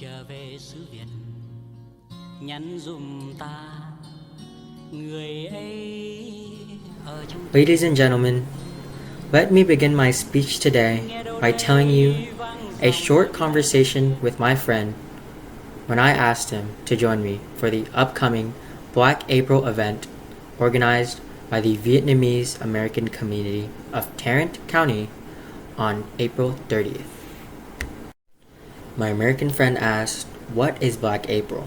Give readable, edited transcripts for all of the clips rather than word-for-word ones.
trở về xứ Việt nhắn dùm ta người ấy ở trong Ladies and gentlemen, let me begin my speech today by telling you a short conversation with my friend when I asked him to join me for the upcoming Black April event organized by the Vietnamese American community of Tarrant County on April 30th. My American friend asked, "What is Black April?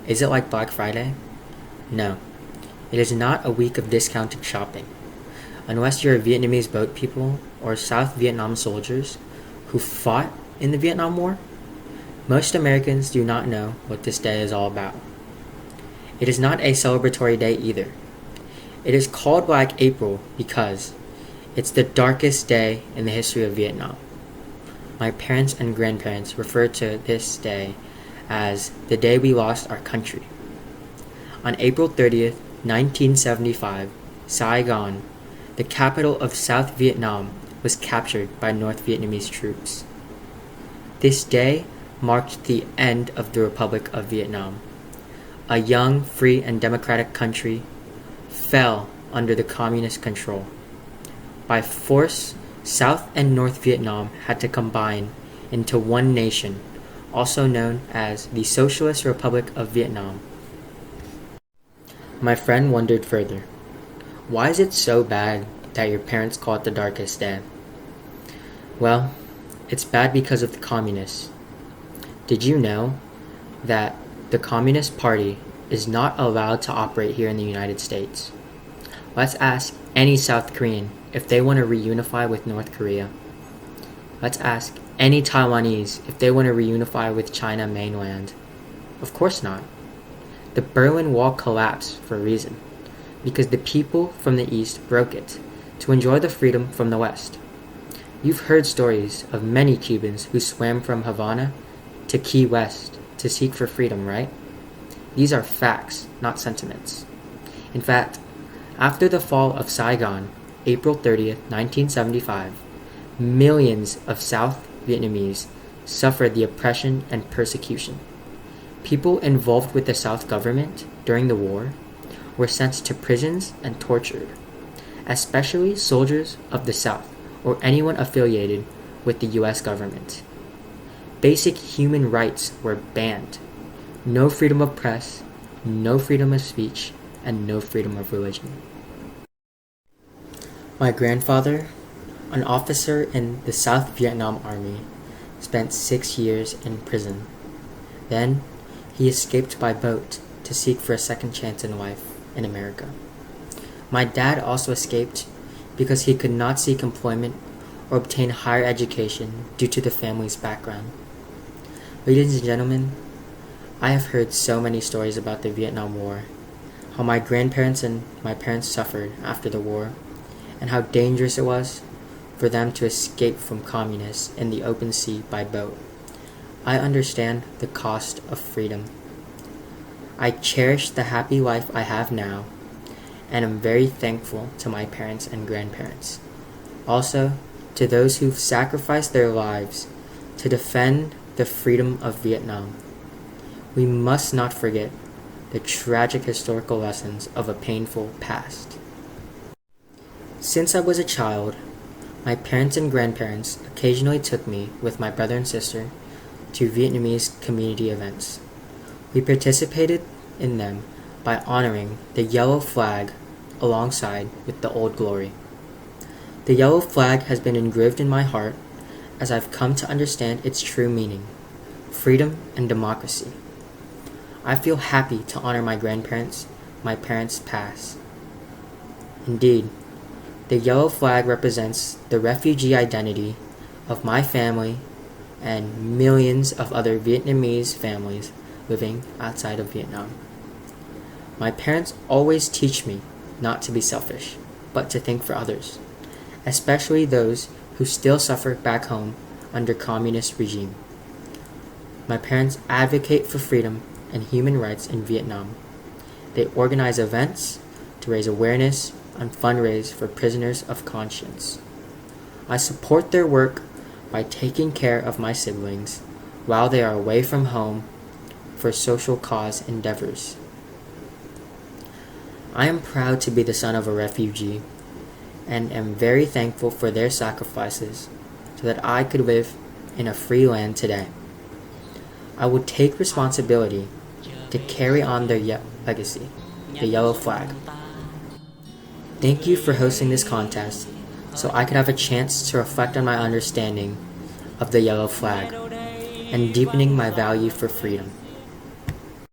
Is it like Black Friday?" No, it is not a week of discounted shopping. Unless you're Vietnamese boat people or South Vietnam soldiers who fought in the Vietnam War, most Americans do not know what this day is all about. It is not a celebratory day either. It is called Black April because it's the darkest day in the history of Vietnam. My parents and grandparents refer to this day as the day we lost our country. On April 30th, 1975, Saigon, the capital of South Vietnam, was captured by North Vietnamese troops. This day marked the end of the Republic of Vietnam. A young, free, and democratic country fell under the communist control. By force, South and North Vietnam had to combine into one nation, also known as the Socialist Republic of Vietnam. My friend wondered further, why is it so bad that your parents call it the darkest day? Well, it's bad because of the communists. Did you know that the Communist Party is not allowed to operate here in the United States? Let's ask any South Korean if they want to reunify with North Korea. Let's ask any Taiwanese if they want to reunify with China mainland. Of course not. The Berlin Wall collapsed for a reason, because the people from the East broke it to enjoy the freedom from the West. You've heard stories of many Cubans who swam from Havana to Key West to seek for freedom, right? These are facts, not sentiments. In fact, after the fall of Saigon, April 30th, 1975, millions of South Vietnamese suffered the oppression and persecution. People involved with the South government during the war were sent to prisons and tortured, especially soldiers of the South or anyone affiliated with the US government. Basic human rights were banned. No freedom of press, no freedom of speech, and no freedom of religion. My grandfather, an officer in the South Vietnam Army, spent 6 years in prison. Then, he escaped by boat to seek for a second chance in life in America. My dad also escaped because he could not seek employment or obtain higher education due to the family's background. Ladies and gentlemen, I have heard so many stories about the Vietnam War, how my grandparents and my parents suffered after the war, and how dangerous it was for them to escape from communists in the open sea by boat. I understand the cost of freedom. I cherish the happy life I have now, and am very thankful to my parents and grandparents. Also, to those who've sacrificed their lives to defend the freedom of Vietnam. We must not forget the tragic historical lessons of a painful past. Since I was a child, my parents and grandparents occasionally took me with my brother and sister to Vietnamese community events. We participated in them by honoring the yellow flag alongside with the Old Glory. The yellow flag has been engraved in my heart as I've come to understand its true meaning, freedom and democracy. I feel happy to honor my grandparents, my parents past. Indeed, the yellow flag represents the refugee identity of my family and millions of other Vietnamese families living outside of Vietnam. My parents always teach me not to be selfish, but to think for others, especially those who still suffer back home under communist regime. My parents advocate for freedom and human rights in Vietnam. They organize events to raise awareness and fundraise for prisoners of conscience. I support their work by taking care of my siblings while they are away from home for social cause endeavors. I am proud to be the son of a refugee and am very thankful for their sacrifices so that I could live in a free land today. I will take responsibility to carry on their legacy, the yellow flag. Thank you for hosting this contest so I could have a chance to reflect on my understanding of the yellow flag and deepening my value for freedom.